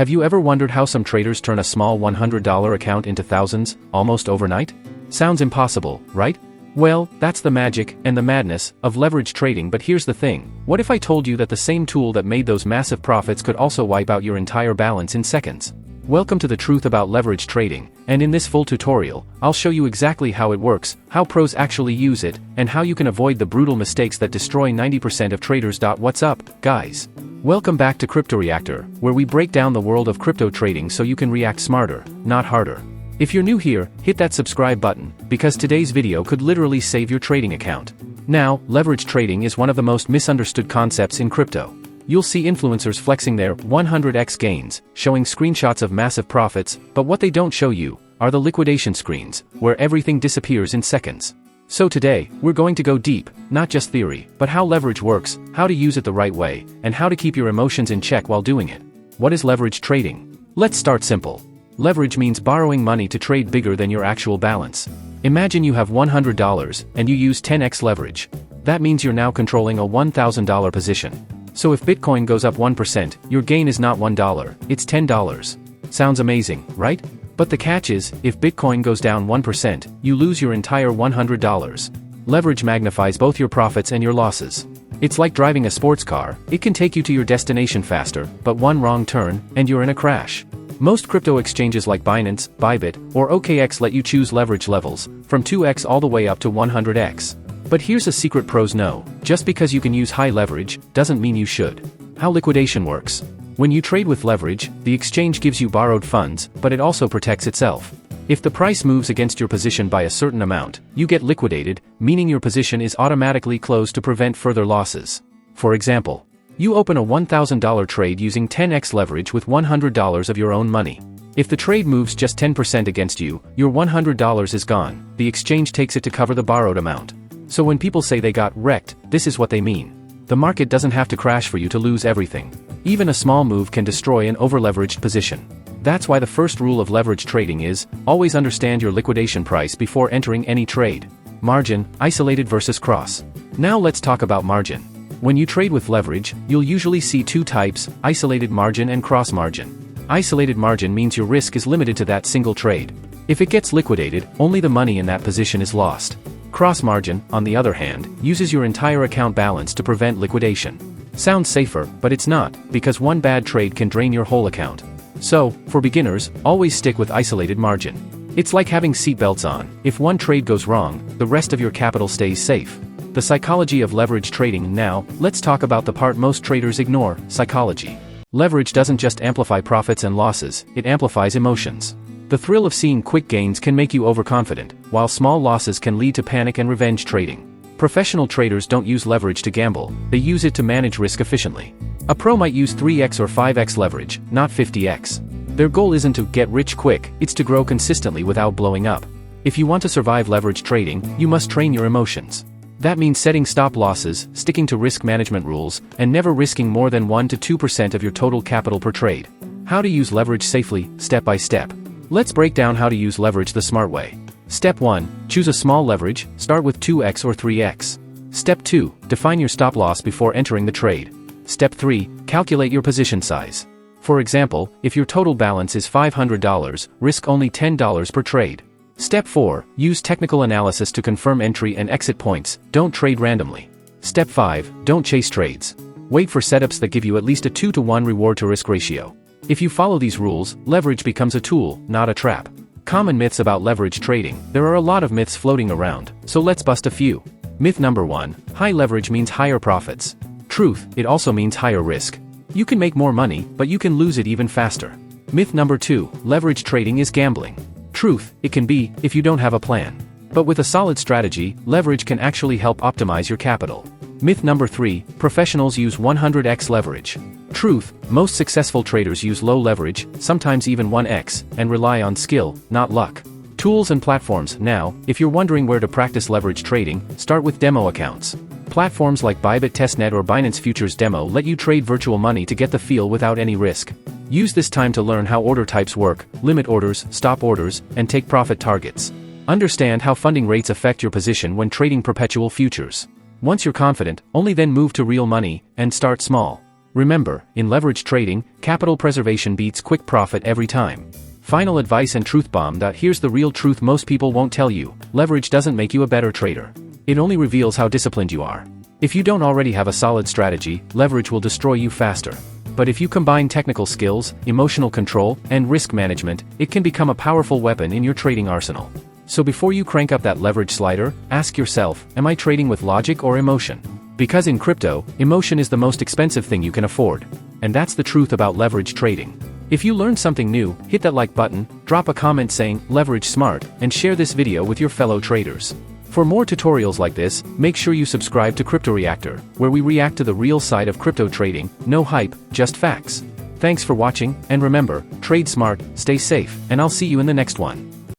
Have you ever wondered how some traders turn a small $100 account into thousands, almost overnight? Sounds impossible, right? Well, that's the magic and the madness of leverage trading. But here's the thing: what if I told you that the same tool that made those massive profits could also wipe out your entire balance in seconds? Welcome to the truth about leverage trading, and in this full tutorial, I'll show you exactly how it works, how pros actually use it, and how you can avoid the brutal mistakes that destroy 90% of traders. What's up, guys? Welcome back to CryptoReactor, where we break down the world of crypto trading so you can react smarter, not harder. If you're new here, hit that subscribe button, because today's video could literally save your trading account. Now, leverage trading is one of the most misunderstood concepts in crypto. You'll see influencers flexing their 100x gains, showing screenshots of massive profits, but what they don't show you are the liquidation screens, where everything disappears in seconds. So today, we're going to go deep, not just theory, but how leverage works, how to use it the right way, and how to keep your emotions in check while doing it. What is leverage trading? Let's start simple. Leverage means borrowing money to trade bigger than your actual balance. Imagine you have $100 and you use 10x leverage. That means you're now controlling a $1,000 position. So if Bitcoin goes up 1%, your gain is not $1, it's $10. Sounds amazing, right? But the catch is, if Bitcoin goes down 1%, you lose your entire $100. Leverage magnifies both your profits and your losses. It's like driving a sports car: it can take you to your destination faster, but one wrong turn, and you're in a crash. Most crypto exchanges like Binance, Bybit, or OKX let you choose leverage levels, from 2x all the way up to 100x. But here's a secret pros know: just because you can use high leverage, doesn't mean you should. How liquidation works. When you trade with leverage, the exchange gives you borrowed funds, but it also protects itself. If the price moves against your position by a certain amount, you get liquidated, meaning your position is automatically closed to prevent further losses. For example, you open a $1,000 trade using 10x leverage with $100 of your own money. If the trade moves just 10% against you, your $100 is gone. The exchange takes it to cover the borrowed amount. So when people say they got wrecked, this is what they mean. The market doesn't have to crash for you to lose everything. Even a small move can destroy an over-leveraged position. That's why the first rule of leverage trading is, always understand your liquidation price before entering any trade. Margin, isolated versus cross. Now let's talk about margin. When you trade with leverage, you'll usually see two types: isolated margin and cross margin. Isolated margin means your risk is limited to that single trade. If it gets liquidated, only the money in that position is lost. Cross margin, on the other hand, uses your entire account balance to prevent liquidation. Sounds safer, but it's not, because one bad trade can drain your whole account. So, for beginners, always stick with isolated margin. It's like having seatbelts on: if one trade goes wrong, the rest of your capital stays safe. The psychology of leverage trading. Now, let's talk about the part most traders ignore: psychology. Leverage doesn't just amplify profits and losses, it amplifies emotions. The thrill of seeing quick gains can make you overconfident, while small losses can lead to panic and revenge trading. Professional traders don't use leverage to gamble, they use it to manage risk efficiently. A pro might use 3x or 5x leverage, not 50x. Their goal isn't to get rich quick, it's to grow consistently without blowing up. If you want to survive leverage trading, you must train your emotions. That means setting stop losses, sticking to risk management rules, and never risking more than 1 to 2% of your total capital per trade. How to use leverage safely, step by step. Let's break down how to use leverage the smart way. Step 1. Choose a small leverage, start with 2x or 3x. Step 2. Define your stop loss before entering the trade. Step 3. Calculate your position size. For example, if your total balance is $500, risk only $10 per trade. Step 4. Use technical analysis to confirm entry and exit points, don't trade randomly. Step 5. Don't chase trades. Wait for setups that give you at least a 2-to-1 reward to risk ratio. If you follow these rules, leverage becomes a tool, not a trap. Common myths about leverage trading. There are a lot of myths floating around, so let's bust a few. Myth number 1. High leverage means higher profits. Truth, it also means higher risk. You can make more money, but you can lose it even faster. Myth number 2. Leverage trading is gambling. Truth, it can be, if you don't have a plan. But with a solid strategy, leverage can actually help optimize your capital. Myth number 3. Professionals use 100x leverage. Truth, most successful traders use low leverage, sometimes even 1x, and rely on skill, not luck. Tools and platforms. Now, if you're wondering where to practice leverage trading, start with demo accounts. Platforms like Bybit Testnet or Binance Futures Demo let you trade virtual money to get the feel without any risk. Use this time to learn how order types work, limit orders, stop orders, and take profit targets. Understand how funding rates affect your position when trading perpetual futures. Once you're confident, only then move to real money, and start small. Remember, in leverage trading, capital preservation beats quick profit every time. Final advice and truth bomb. Here's the real truth most people won't tell you: leverage doesn't make you a better trader. It only reveals how disciplined you are. If you don't already have a solid strategy, leverage will destroy you faster. But if you combine technical skills, emotional control, and risk management, it can become a powerful weapon in your trading arsenal. So before you crank up that leverage slider, ask yourself, am I trading with logic or emotion? Because in crypto, emotion is the most expensive thing you can afford. And that's the truth about leverage trading. If you learned something new, hit that like button, drop a comment saying, leverage smart, and share this video with your fellow traders. For more tutorials like this, make sure you subscribe to CryptoReactor, where we react to the real side of crypto trading, no hype, just facts. Thanks for watching, and remember, trade smart, stay safe, and I'll see you in the next one.